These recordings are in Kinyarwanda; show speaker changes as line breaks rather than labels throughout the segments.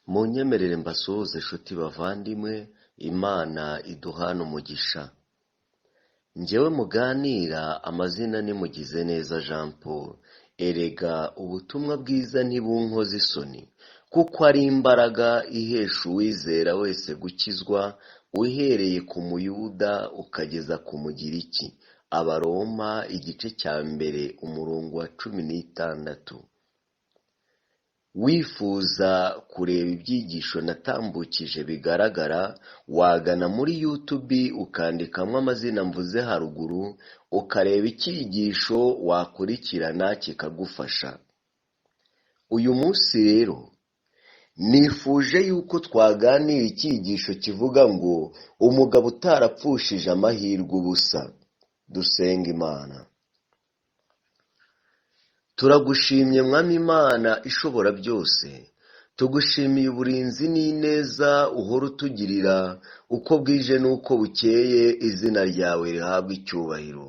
Munyemerere mbasuhuze nshuti bavandimwe, Imana iduhana umugisha. Njyewe muganira amazina ni Mugizeneza Jean Paul. Erega ubutumwa bwiza ntibunkoza isoni, kuko ari imbaraga ihesha uwizera wese gukizwa, uhereye ku Muyuda ukageza ku Mugiriki. Abaroma igice cya mbere umurongo wa 16. Wifuza kureba ibyigisho natambukije bigaragara, wagana muri YouTube ukandikamo amazina mvuze haruguru, ukareba icyigisho wakurikirana kikagufasha. Uyu munsi rero nifuje yuko twaganira icyigisho kivuga ngo umugabo utarapfushije amahirwe ubusa. Dusenga Imana. Turagushimye Mwami Imana ishobora byose, tugushimiye uburinzi n'ineza uhora utugirira, uko bwije n'uko bukeye izina ryawe rihabwa icyubahiro.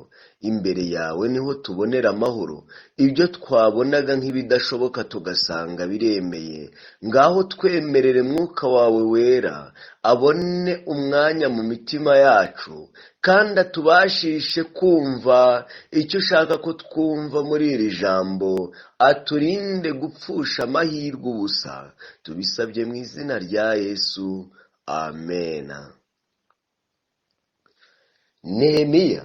Imbere yawe niho tubonera amahoro, ibyo twabonaga nk'ibidashoboka tugasanga biremeye. Ngaho twemerere Mwuka wawe wera abone umwanya mu mitima yacu, kandi atubashishe kumva icyo ushaka ko twumva muri iri jambo, aturinde gupfusha amahirwe ubusa. Tubisabye mu izina rya Yesu, amena. Nehemiya,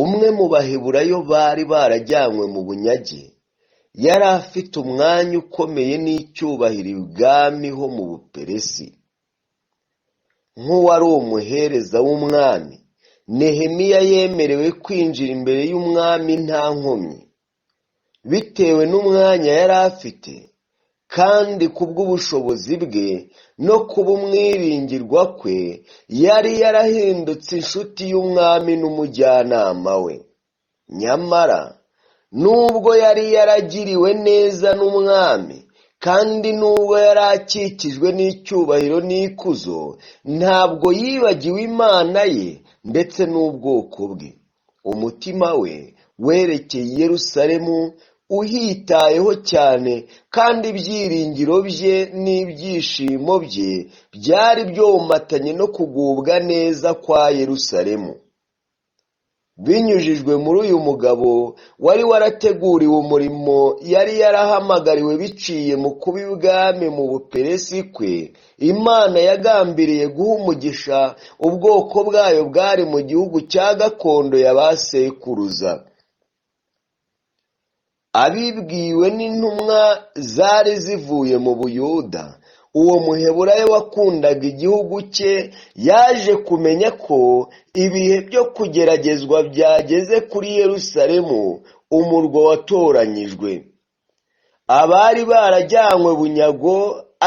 umwe mu Baheburayo bari barajyanywe mu bunyage, yari afite umwanya ukomeye n'icyubahiro ibwami ho mu Buperesi. Nk'uwari umuhereza w'umwami, Nehemiya yemerewe kwinjira imbere y'umwami nta nkomyi, bitewe n'umwanya yari afite, kandi kubw'ubushobozi bwe no kuba umwiringirwa kwe, yari yarahindutse inshuti y'umwami n'umujyanama we. Nyamara nubwo yari yaragiriwe neza n'umwami, kandi nubwo yari akikijwe n'icyubahiro n'ikuzo, ntabwo yibagiwe Imana ye ndetse n'ubwoko bwe. Umutima we werekeye i Yerusalemu uhitayeho cyane, kandi ibyiringiro bye n'ibyishimo bye byari byomatanye no kugubwa neza kwa Yerusalemu. Binyujijwe muri uyu mugabo wari warateguriwe umurimo yari yarahamagariwe biciye mu kuba ibwami mu Buperesi kwe, Imana yagambiriye guha umugisha ubwoko bwayo bwari mu gihugu cya gakondo ya ba sekuruza. Abibwiwe n'intumwa zari zivuye mu Buyuda, uwo Muheburayo wakundaga igihugu cye yaje kumenya ko ibihe byo kugeragezwa byageze kuri Yerusalemu, umurwa watoranyijwe. Abari barajyanywe bunyago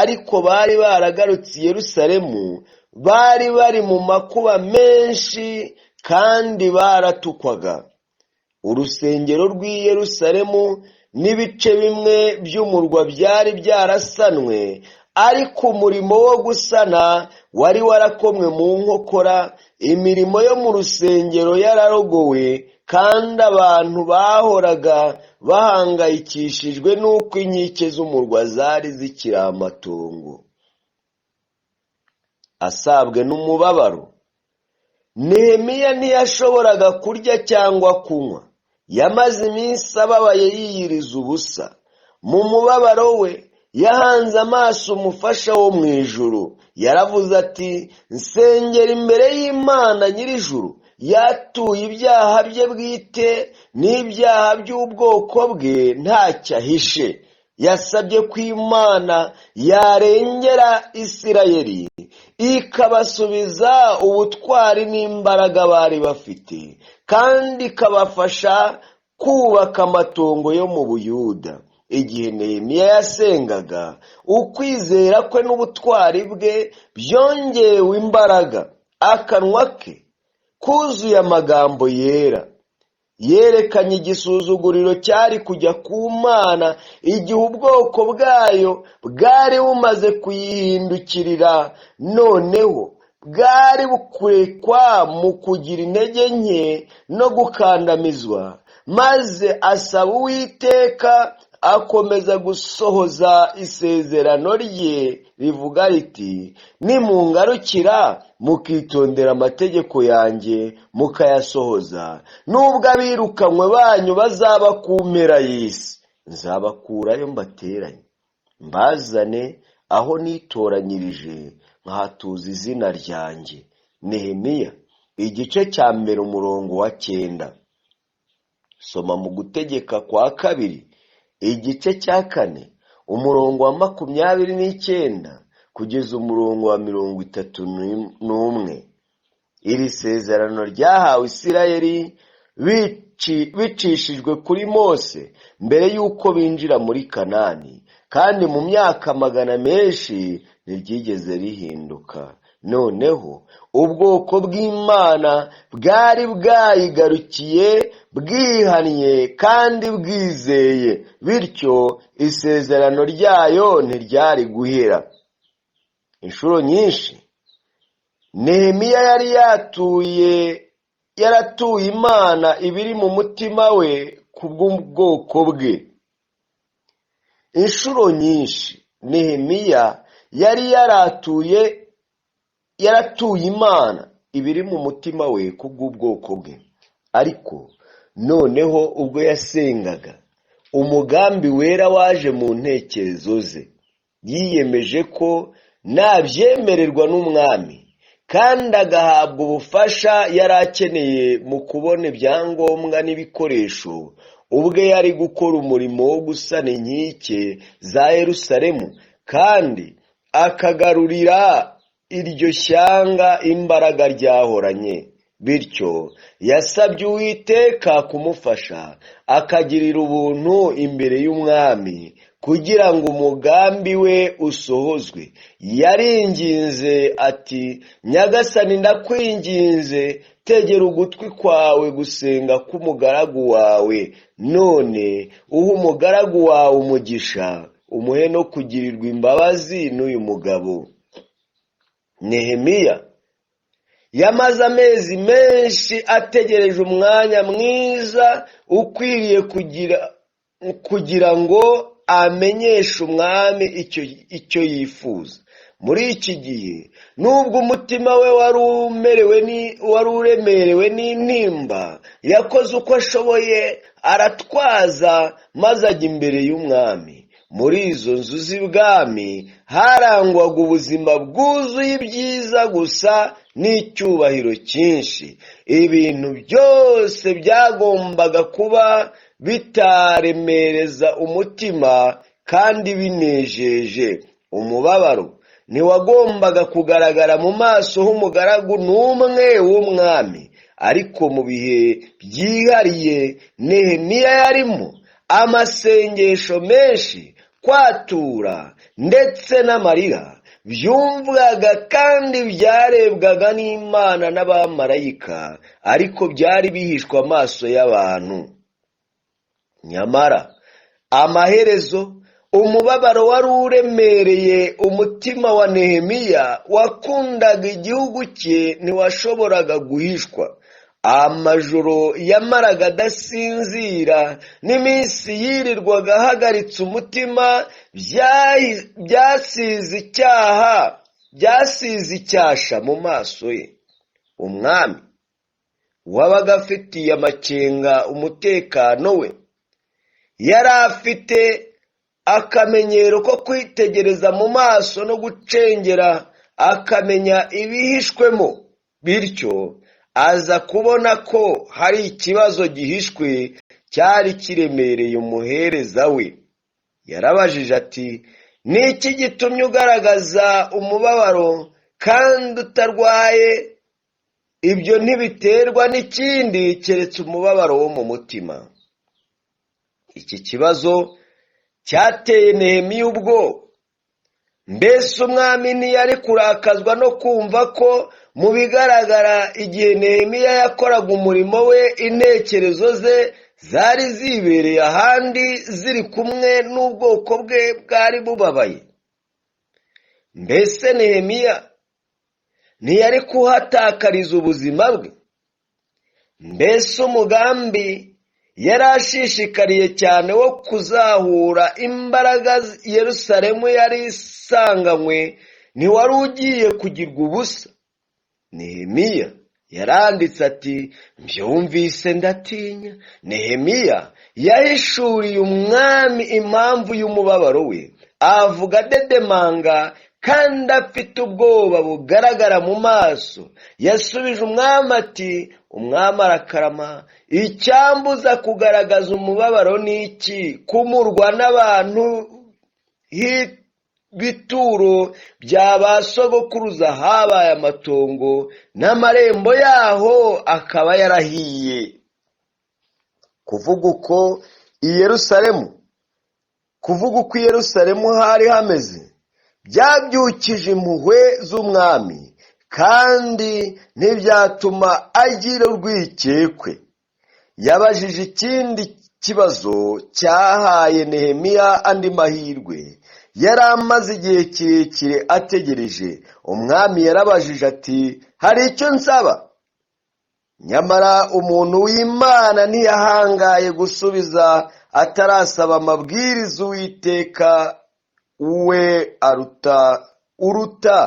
ariko bari baragarutse i Yerusalemu, bari bari mu makuba menshi kandi baratukwaga. Urusengero rw'i Yerusalemu n'ibice bimwe by'umurwa byari byarasanwe, ariko umurimo wo gusana wari warakomwe mu nkokora. Imirimo yo mu rusengero yararogowe, kandi abantu bahoraga bahangayikishijwe n'uko inkike z'umurwa zari zikiri amatongo. Asabwe n'umubabaro, Nehemiya ntiyashoboraga kurya cyangwa kunywa. Yamaze iminsi ababaye yiyiriza ubusa. Mu mubabaro we yahanze amaso umufasha wo mu ijuru. Yaravuze ati, nsengera imbere y'Imana nyir'ijuru, yatuye ibyaha bye bwite n'ibyaha by'ubwoko bwe ntacyo ahishe. Yasabye ko Imana yarengera Isirayeli, ikabasubiza ubutwari n'imbaraga bari bafite, kandi ikabafasha kubaka amatongo yo mu Buyuda. Igihe Nehemiya yasengaga, ukwizera kwe n'ubutwari bwe byongewe imbaraga. Akanwa ke kuzuye amagambo yera. Yerekanye igisuzuguriro cyari kujya ku Mana igihe ubwoko bwayo bwari bumaze kuyihindukirira. Noneho bwari bukurekwa mu kugira intege nke no gukandamizwa, maze asaba Uwiteka akomeza gusohoza isezerano rye rivuga riti, nimungarukira mukitondera amategeko yanjye mukayasohoza, nubwo abirukanywe banyu bazaba ku mpera y'isi, nzabakurayo mbateranye, mbazane aho nitoranyirije nkahatuza izina ryanjye. Nehemiya igice cya mbere umurongo wa 9. Soma mu Gutegeka kwa kabiri igice cya 4 umurongo wa 29 kugeza umurongo wa 31. Iri sezerano ryahawe Isirayeli bicishijwe kuri Mose mbere y'uko binjira muri Kanani, kandi mu myaka magana menshi ntiryigeze rihinduka. Noneho ubwoko bw'Imana bwari bwayigarukiye bwihannye kandi bwizeye, bityo isezerano ryayo ntiryari guhera. Inshuro nyinshi Nehemiya yari yaratuye Imana ibiri mu mutima we kubw'ubwoko bwe. Inshuro nyinshi Nehemiya yari yaratuye Imana ibiri mu mutima we kubw'ubwoko bwe. Ariko noneho ubwo yasengaga, umugambi wera waje mu ntekerezo ze. Yiyemeje ko nabyemererwa n'umwami kandi agahabwa ubufasha yari akeneye mu kubona ibyangombwa n'ibikoresho, ubwe yari gukora umurimo wo gusana inkike za Yerusalemu kandi akagarurira iryo shyanga imbaraga ryahoranye. Bityo yasabye Uwiteka kumufasha akagirira ubuntu imbere y'umwami kugira ngo umugambi we usohozwe. Yaringinze ati, Nyagasani ndakwinginze, tegera ugutwi kwawe gusenga k'umugaragu wawe, none uha umugaragu wawe umugisha, umuhe no kugirirwa imbabazi n'uyu mugabo. Nehemiya yamaze amezi menshi ategereje umwanya mwiza ukwiriye kugira ngo amenyeshe umwami icyo yifuza. Muri iki gihe, nubwo umutima we wari uremerewe n'intimba, yakoze uko ashoboye aratwaza maze ajya imbere y'umwami. Muri izo nzu z'ibwami harangwaga ubuzima bwuzuye ibyiza gusa n'icyubahiro cyinshi. Ibintu byose byagombaga kuba bitaremereza umutima kandi binejeje. Umubabaro ntiwagombaga kugaragara mu maso h'umugaragu n'umwe w'umwami. Ariko mu bihe byihariye Nehemiya yarimo amasengesho menshi, kwatura ndetse n'amarira byumvwaga kandi byarebwaga n'Imana n'abamarayika, ariko byari bihishwe amaso y'abantu. Nyamara amaherezo umubabaro wari uremereye umutima wa Nehemiya wakundaga igihugu cye ntiwashoboraga guhishwa. Amajoro yamaraga adasinzira n'iminsi yirirwaga ahagaritse umutima byasize icyasha mu maso ye. Umwami wabaga afitiye amakenga umutekano we yari afite akamenyero ko kwitegereza mu maso no gucengera akamenya ibihishwemo. Bityo aza kubona ko hari ikibazo gihishwe cyari kiremereye umuhereza we. Yarabajije ati, niki gitumye ugaragaza umubabaro kandi utarwaye? Ibyo ntibiterwa n'ikindi keretse umubabaro wo mu mutima. Iki kibazo cyateye Nehemiya ubwoba. Mbese umwami ntiyari kurakazwa no kumva ko mu bigaragara igihe Nehemiya yakoraga umurimo we intekerezo ze zari zibereye ahandi ziri kumwe n'ubwoko bwe bwari bubabaye? Mbese Nehemiya ntiyari kuhatakariza ubuzima bwe? Mbese umugambi yari ashishikariye cyane wo kuzahura imbaraga Yerusalemu yari isanganywe ntiwari ugiye kugirwa ubusa. Nehemiya yaranditse ati mbyumvise ndatinya. Nehemiya yahishuriye umwami impamvu y'umubabaro we, avuga adedemanga kandi afite ubwoba bugaragara mu maso. Yasubije umwami ati umwami arakarama, icyambuza kugaragaza umubabaro ni iki? Kumurwa n'abantu h'ibituro bya ba sogokuruza habaye amatongo n'amarembo yaho akaba yarahiye. Kuvuga uko i Yerusalemu hari hameze byabyukije impuhwe z'umwami, kandi ntibyatuma agira urwikekwe. Yabajije ikindi kibazo cyahaye Nehemiya andi mahirwe. Yari amaze igihe kirekire ategereje. Umwami yarabajije ati hari icyo nsaba? Nyamara umuntu w'Imana ntiyahangaye gusubiza atarasaba amabwiriza Uwiteka we uruta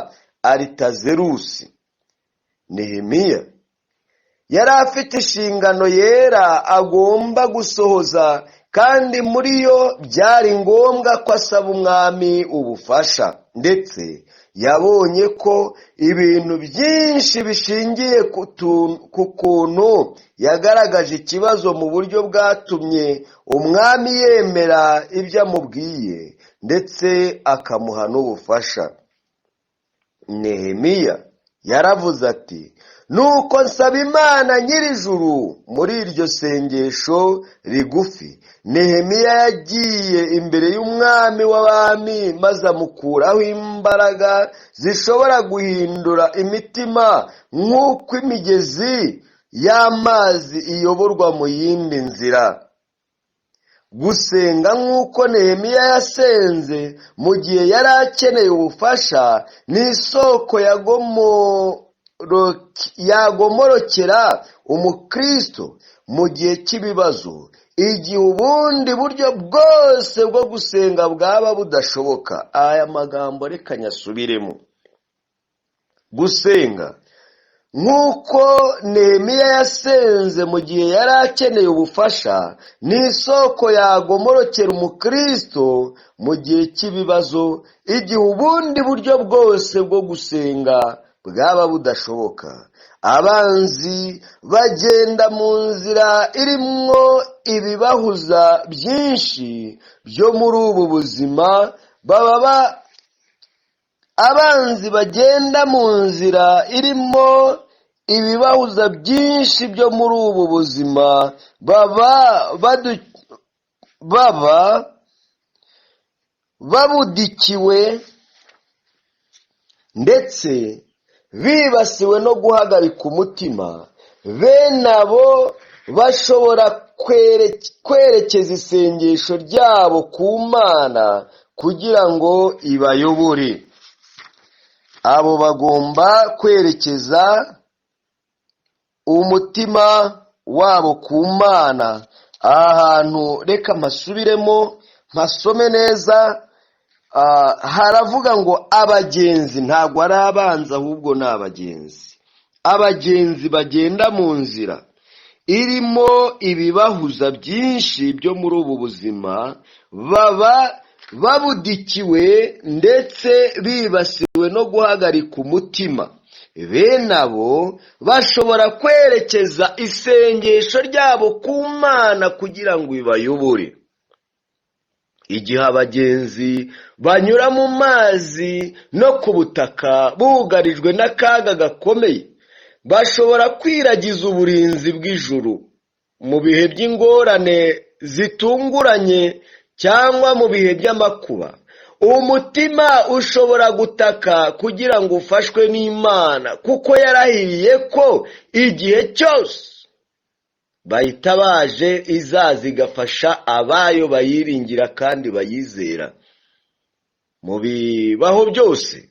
Aritazerusi. Nehemiya yari afite inshingano yera agomba gusohoza, kandi muri yo byari ngombwa ko asaba umwami ubufasha. Ndetse yabonye ko ibintu byinshi bishingiye ku kuntu yagaragaje ikibazo mu buryo bwatumye umwami yemera ibyo amubwiye ndetse akamuha n'ubufasha. Nehemiya yaravuze ati nuko nsaba Imana nyir'ijuru. Muri iryo sengesho rigufi Nehemiya yagiye imbere y'umwami w'abami maze amukuraho imbaraga zishobora guhindura imitima nk'uko imigezi y'amazi iyoborwa mu yindi nzira. Gusenga nk'uko Nehemiya yasenze mu gihe yari akeneye ubufasha ni isoko yagomorokera umukristo mu gihe cy'ibibazo, igihe ubundi buryo bwose bwo gusenga bwaba budashoboka. Aya magambo reka nyasubiremo. Gusenga nk'uko Nehemiya yasenze mu gihe yari akeneye ubufasha ni isoko yagomorokera umukristo mu gihe cy'ibibazo, igihe ubundi buryo bwose bwo gusenga bwaba budashoboka. Abanzi bagenda mu nzira irimwo ibibahuza byinshi byo muri ubu buzima abanzi bagenda mu nzira irimo ibibahuza byinshi byo muri ubu buzima baba babudikiwe ndetse bibasiwe no guhagarika umutima. Bene abo bashobora kwerekeza isengesho ryabo ku Mana kugira ngo ibayobore. Abo bagomba kwerekeza umutima wabo ku Mana. Aha hantu reka mpasubiremo mpasome neza. Haravuga ngo abagenzi, ntabwo ari abanzi ahubwo ni abagenzi. Abagenzi bagenda mu nzira irimo ibibahuza byinshi byo muri ubu buzima baba babudikiwe ndetse bibasiwe no guhagarika umutima. Bene abo bashobora kwerekeza isengesho ryabo ku Mana kugira ngo ibayobore. Igihe abagenzi banyura mu mazi no ku butaka bugarijwe n'akaga gakomeye, bashobora kwiragiza uburinzi bw'ijuru. Mu bihe by'ingorane zitunguranye cyangwa mu bihe by'amakuba, umutima ushobora gutaka kugira ngo ufashwe n'Imana, kuko yarahiriye ko igihe cyose bahita baje izaza igafasha abayo bayiringira kandi bayizera. Mu bibaho byose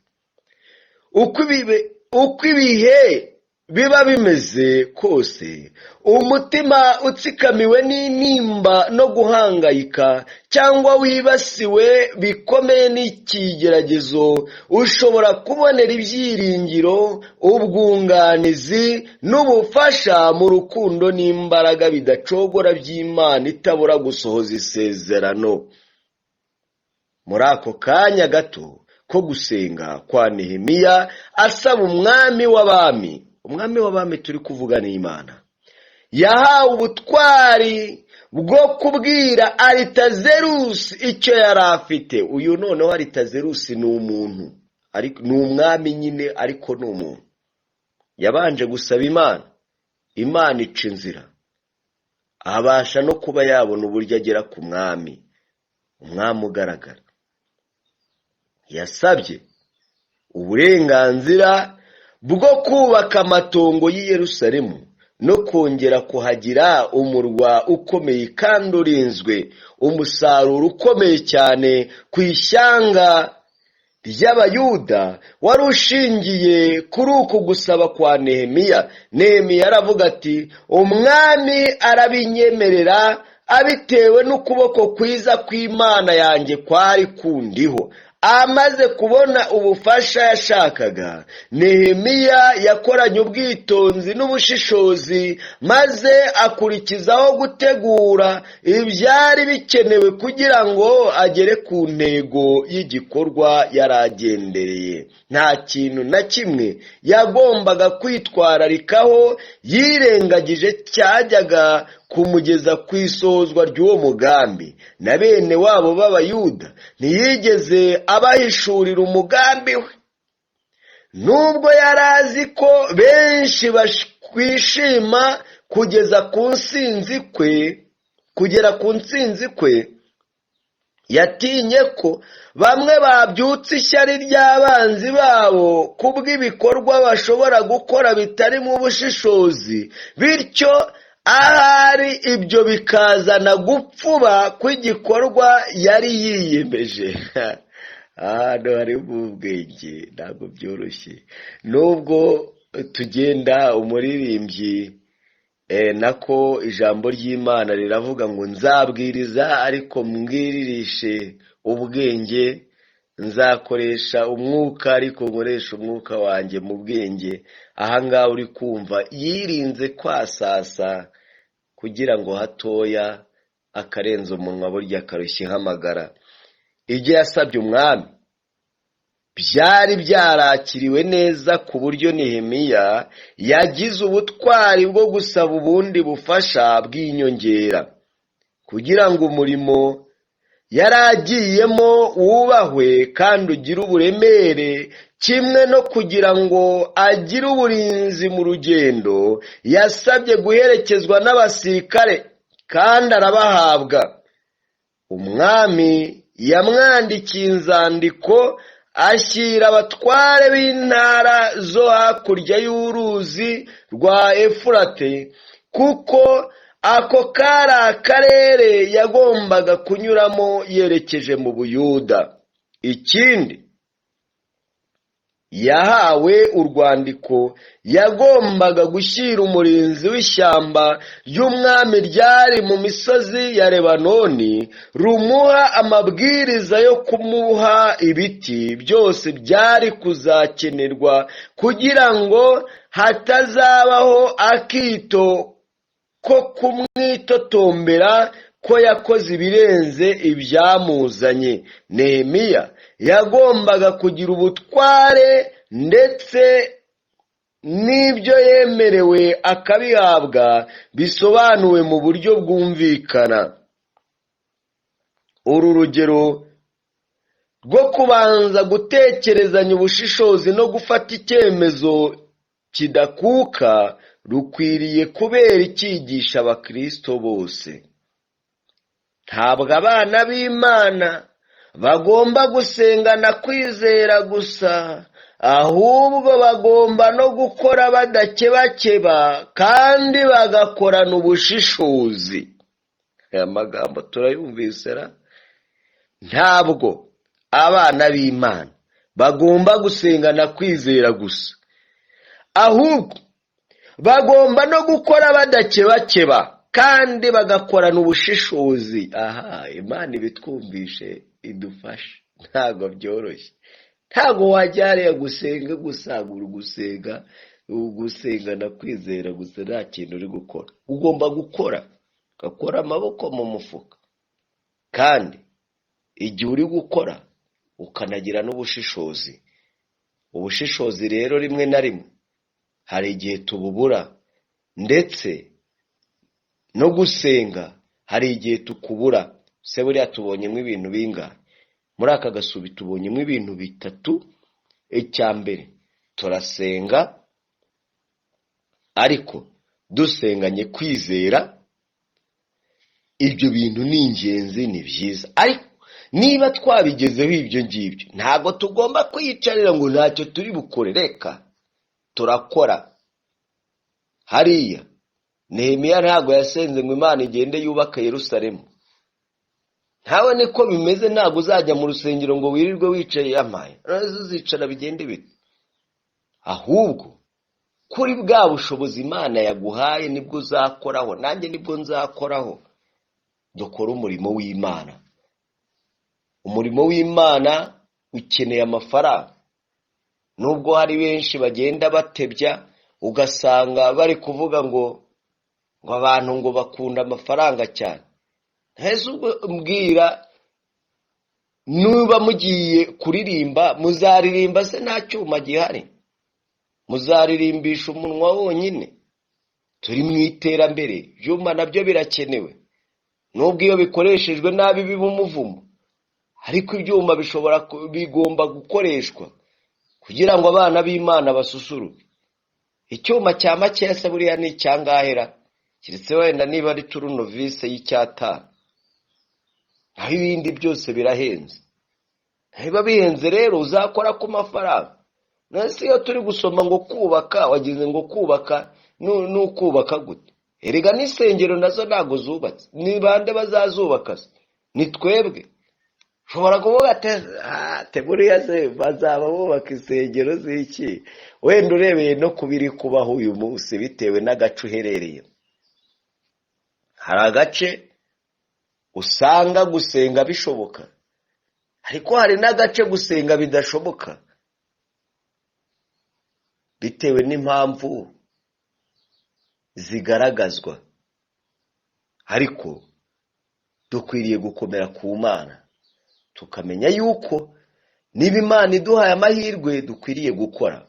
uko ibihe biba bimeze kose, umutima utsikamiwe n'intimba no guhangayika cyangwa wibasiwe bikomeye n'ikigeragezo, ushobora kubonera ibyiringiro, ubwunganizi n'ubufasha mu rukundo n'imbaraga bidacogora by'Imana itabura gusohoza isezerano. Muri ako kanya gato ko gusenga kwa Nehemiya asaba umwami w'abami turi kuvuga ni Imana, yahawe ubutwari bwo kubwira Aritazerusi icyo yari afite. Uyu noneho Aritazerusi ni umuntu, ni umwami nyine, ariko ni umuntu. Yabanje gusaba Imana ica inzira, abasha no kuba yabona uburyo agera ku umwami ugaragara. Yasabye uburenganzira bwo kubaka amatongo y'i Yerusalemu no kongera kuhagira umurwa ukomeye kandi urinzwe, umusaruro ukomeye cyane ku ishyanga ry'Abayuda wari ushingiye kuri uku gusaba kwa Nehemiya. Nehemiya aravuga ati, umwami arabinyemerera abitewe n'ukuboko kwiza kw'Imana yanjye kwari kundiho. Amaze kubona ubufasha yashakaga, Nehemiya yakoranye ubwitonzi n'ubushishozi, maze akurikizaho gutegura ibyari bikenewe kugira ngo agere ku ntego y'igikorwa yaragendereye. Nta kintu na kimwe yagombaga kwitwararikaho yirengagije cyajyaga kumugeza ku isozwa ry'uwo mugambi. Na bene wabo b'Abayuda ntiyigeze abahishurira umugambi we, nubwo yari azi ko benshi bashwishima kugera ku nsinzi kwe. Yatinye ko bamwe babyutse ishyari ry'abanzi babo kubw'ibikorwa bashobora gukora bitarimo ubushishozi, bityo ahari ibyo bikazana gupfuba kw'igikorwa yari yiyemeje. Hano harimo ubwenge, ntabwo byoroshye. Nubwo tugenda umuririmbyi nako ijambo ry'Imana riravuga ngo nzabwiriza ariko mbwiririshe ubwenge, nzakoresha umwuka ariko nkoresha umwuka wanjye mu bwenge. Ahangaha uri kumva yirinze kwasasa kugira ngo hatoya akarenza umunwa burya akarushya nk'amagara. Ibyo yasabye umwami byari byarakiriwe neza ku buryo Nehemiya yagize ubutwari bwo gusaba ubundi bufasha bw'inyongera kugira ngo umurimo yari agiyemo wubahwe kandi ugire uburemere, kimwe no kugira ngo agire uburinzi mu rugendo. Yasabye guherekezwa n'abasirikare kandi arabahabwa. Umwami yamwandikiye inzandiko ashyira abatware b'intara zo hakurya y'uruzi rwa Efurate, kuko ako kari akarere yagombaga kunyuramo yerekeje mu Buyuda. Ikindi, yahawe urwandiko yagombaga gushyira umurinzi w'ishyamba ry'umwami ryari mu misozi ya Lebanoni, rumuha amabwiriza yo kumuha ibiti byose byari kuzakenerwa kugira ngo hatazabaho akito ko kumwitotombera ko yakoze ibirenze ibyamuzanye. Nehemiya yagombaga kugira ubutware ndetse n'ibyo yemerewe akabihabwa bisobanuwe mu buryo bwumvikana. Uru rugero rwo kubanza gutekerezanya ubushishozi no gufata icyemezo kidakuka rukwiriye kubera icyigisha abakristo bose. Ntabwo abana b'Imana bagomba gusengana kwizera gusa, ahubwo bagomba no gukora badakebakeba kandi bagakorana ubushishozi. Aya magambo turayumvise ra? Ntabwo abana b'Imana bagomba gusengana kwizera gusa, ahubwo bagomba no gukora badakebakeba kandi bagakorana ubushishozi. Aha, Imana ibitwumvishe idufashe. Ntabwo byoroshye, ntabwo wajya hariya gusenga gusagura gusenga na kwizera gusa nta kintu uri gukora. Ugomba gukora, ugakora amaboko mu mufuka, kandi igihe uri gukora ukanagira n'ubushishozi. Ubushishozi rero rimwe na rimwe hari igihe tububura, ndetse no gusenga hari igihe tukubura. Se buriya tubonyemo ibintu bingahe muri aka gasubi? Tubonyemo ibintu bitatu. Icya mbere, turasenga ariko dusenganye kwizera. Ibyo bintu ni ingenzi, ni byiza, ariko niba twabigezeho ibyo ngibyo ntabwo tugomba kwiyicarira ngo ntacyo turi bukore. Reka turakora. Hariya Nehemiya ntabwo yasenze ngo Imana igende yubaka Yerusalemu. Ntawe niko bimeze. Ntabwo uzajya mu rusengero ngo wirirwe wicaye yamaye, uzicara bigende bite. Ahubwo kuri bwa bushobozi Imana yaguhaye nibwo uzakoraho. Nanjye nibwo nzakoraho. Dukora umurimo w'Imana. Umurimo w'Imana ukeneye amafaranga. Nubwo hari benshi bagenda batebya, ugasanga bari kuvuga ngo abantu ngo bakunda amafaranga cyane. Ntese ubwo mbwira, nuba mugiye kuririmba, muzaririmba se nta cyuma gihari? Muzaririmbisha umunwa wonyine? Turi mu iterambere, ibyuma nabyo birakenewe, nubwo iyo bikoreshejwe nabi biba umuvumo. Ariko ibyuma bigomba gukoreshwa kugira ngo abana b'Imana basusuruke. Icyuma cya makeya se buriya ni icyangahera? Kiretse wenda niba ari turunovise y'icyatanu. Naho ibindi byose birahenze. Niba bihenze rero uzakora ku mafaranga. Nasi iyo turi gusoma ngo kubaka, wagize ngo kubaka n'ukubaka gute? Erega n'isengero nazo ntago zubatse. Ni bande bazazubaka? Ni twebwe. Ushobora kuvuga ati buriya se bazaba bubaka insengero z'iki? Wenda urebeye no kubiri kubaho uyu munsi bitewe n'agace uherereye. Hari agace usanga gusenga bishoboka, ariko hari n'agace gusenga bidashoboka bitewe n'impamvu zigaragazwa. Ariko dukwiriye gukomera ku Mana, tukamenya yuko niba Imana iduhaye amahirwe dukwiriye gukora,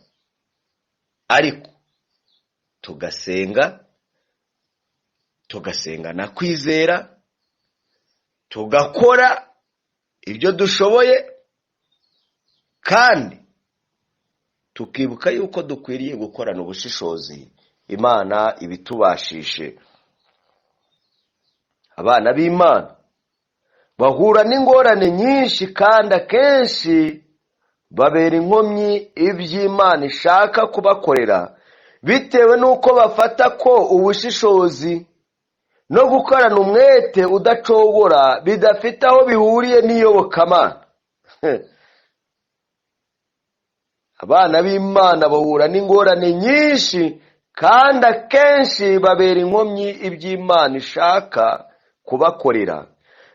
ariko tugasenga na kwizera, tugakora ibyo dushoboye, kandi tukibuka yuko dukwiriye gukorana ubushishozi. Imana ibitubashishe. Abana b'Imana bahura n'ingorane nyinshi, kandi akenshi babera inkomyi iby'Imana ishaka kubakorera, bitewe n'uko bafata ko ubushishozi no gukorana umwete udacogora bidafite aho bihuriye n'iyobokamana. Abana b'Imana bahura n'ingorane nyinshi, kandi akenshi babera inkomyi iby'Imana ishaka kubakorera,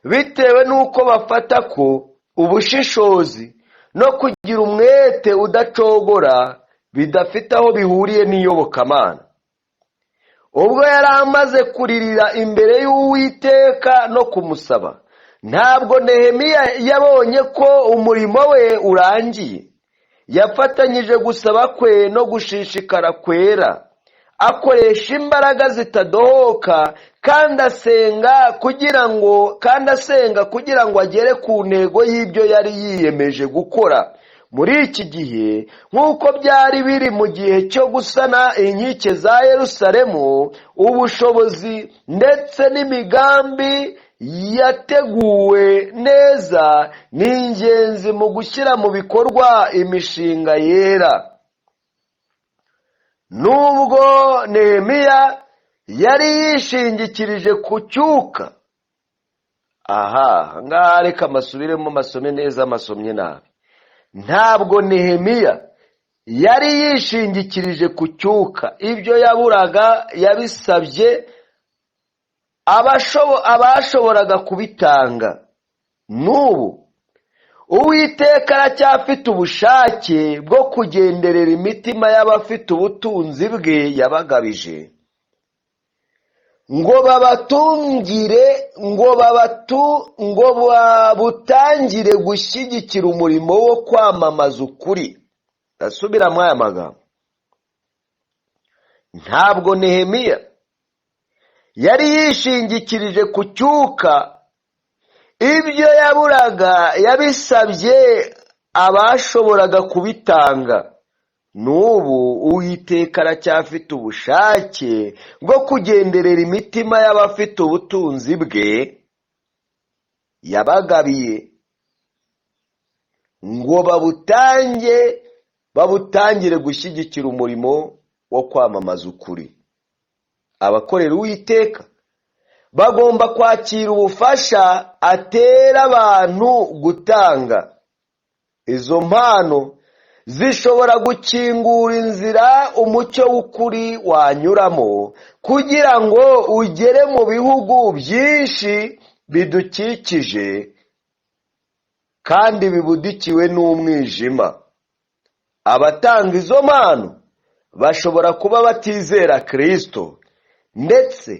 bitewe n'uko bafata ko ubushishozi no kugira umwete udacogora bidafite aho bihuriye n'iyobokamana. Ubwo yari amaze kuririra imbere y'Uwiteka no kumusaba, ntabwo Nehemiya yabonye ko umurimo we urangiye. Yafatanyije gusaba kwe no gushishikara kwera, akoresha imbaraga zitadohoka, kandi asenga kugira ngo agere ku ntego y'ibyo yari yiyemeje gukora. Muri iki gihe, nk'uko byari biri mu gihe cyo gusana inkike za Yerusalemu, ubushobozi ndetse n'imigambi yateguwe neza ni ingenzi mu gushyira mu bikorwa imishinga yera. Nubwo Nehemiya yari yishingikirije ku cyuka, ngaha reka masubiremo masome neza, masomye nabi. Ntabwo Nehemiya yari yishingikirije ku cyuka. Ibyo yaburaga yabisabye abashoboraga kubitanga. N'ubu Uwiteka aracyafite ubushake bwo kugenderera imitima y'abafite ubutunzi bwe yabagabije, ngo babutangire gushyigikira umurimo wo kwamamaza ukuri. Ndasubira muri aya magambo. Ntabwo Nehemiya yari yishingikirije ku cyuka. Ibyo yaburaga yabisabye abashoboraga kubitanga. N'ubu Uwiteka aracyafite ubushake bwo kugenderera imitima y'abafite ubutunzi bwe yabagabiye, ngo babutangire gushyigikira umurimo wo kwamamaza ukuri. Abakorera Uwiteka bagomba kwakira ubufasha atera abantu gutanga. Izo mpano zishobora gukingura inzira umucyo w'ukuri wanyuramo kugira ngo ugere mu bihugu byinshi bidukikije kandi bibudikiwe n'umwijima. Abatanga izo mpano bashobora kuba batizera Kristo ndetse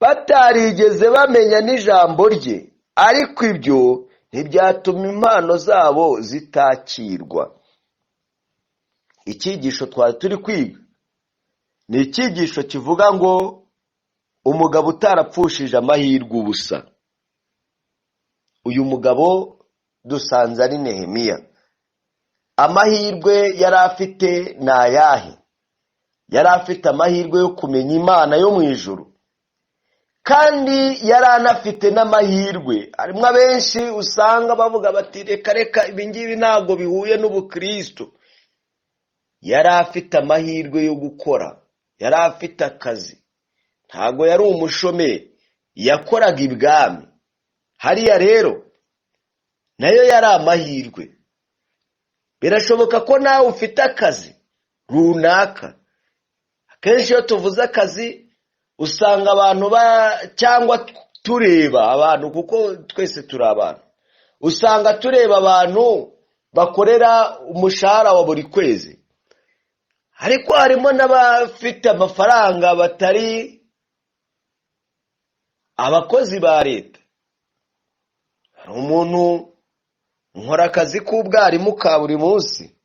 batarigeze bamenya n'ijambo rye, ariko ibyo ntibyatuma impano zabo zitakirwa. Icyigisho twari turi kwiga ni icyigisho kivuga ngo umugabo utarapfushije amahirwe ubusa. Uyu mugabo dusanze ari Nehemiya. Amahirwe yari afite ni ayahe? Yari afite amahirwe yo kumenya Imana yo mu ijuru, kandi yari anafite n'amahirwe. Harimo abenshi usanga bavuga bati reka ibingibi ntabwo bihuye n'ubukristo. Yari afite amahirwe yo gukora, yari afite akazi, ntabwo yari umushomeri, yakoraga ibwami. Hariya rero nayo yari amahirwe. Birashoboka ko nawe ufite akazi runaka. Akenshi iyo tuvuze akazi usanga abantu cyangwa tureba abantu, kuko twese turi abantu, usanga tureba abantu bakorera umushahara wa buri kwezi. Ariko harimo n'abafite amafaranga batari abakozi ba leta. Hari umuntu nkora akazi k'ubwarimu ka buri munsi,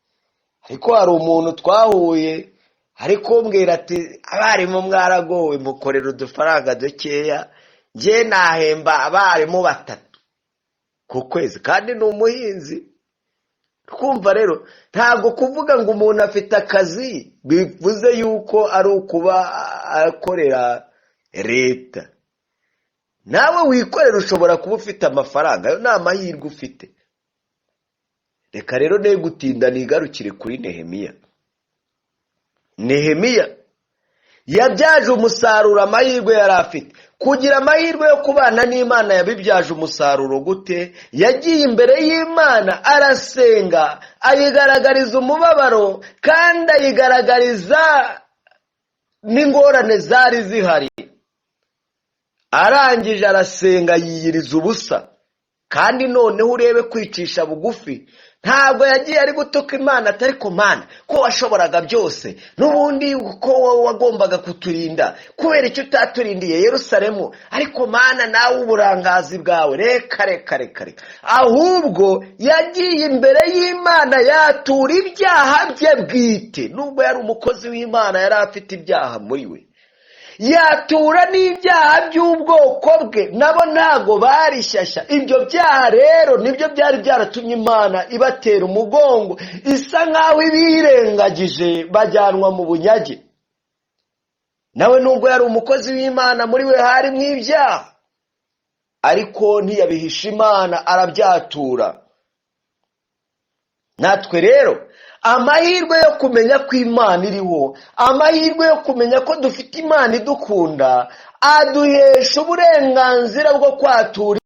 ariko hari umuntu twahuye ariko mbwira ati abarimu mwaragowe mukorera udufaranga dukeya, njye nahemba abarimu 3 ku kwezi, kandi ni umuhinzi. Twumva rero ntabwo kuvuga ngo umuntu afite akazi bivuze yuko ari ukuba akorera leta. Nawe wikorera ushobora kuba ufite amafaranga, ayo ni amahirwe ufite. Reka rero ne gutinda nigarukire kuri Nehemiya. Nehemiya yabyaje umusaruro amahirwe yari afite. Kugira amahirwe yo kubana n'Imana yabibyaje umusaruro gute? Yagiye imbere y'Imana arasenga, ayigaragariza umubabaro kandi ayigaragariza n'ingorane zari zihari. Arangije arasenga yiyiriza ubusa, kandi noneho urebe kwicisha bugufi. Ntabwo yagiye ari gutuka Imana atari ko Mana ko washoboraga byose, n'ubundi ko wagombaga kuturinda, kubera icyo utaturindiye Yerusalemu, ariko Mana nawe uburangazi bwawe reka. Ahubwo yagiye imbere y'Imana yatura ibyaha bye bwite. Nubwo yari umukozi w'Imana yari afite ibyaha muri we, yatura n'ibyaha by'ubwoko bwe, nabo ntago barishyashya. Ibyo byaha rero nibyo byari byaratumye Imana ibatera umugongo, isa nkaho ibirengagije bajyanwa mu bunyage. Nawe nubwo yari umukozi w'Imana, muri we harimo ibyaha, ariko ntiyabihisha Imana, arabyatura. Natwe rero amahirwe yo kumenya ko Imana iriho, amahirwe yo kumenya ko dufite Imana idukunda, aduhesha uburenganzira bwo kwatura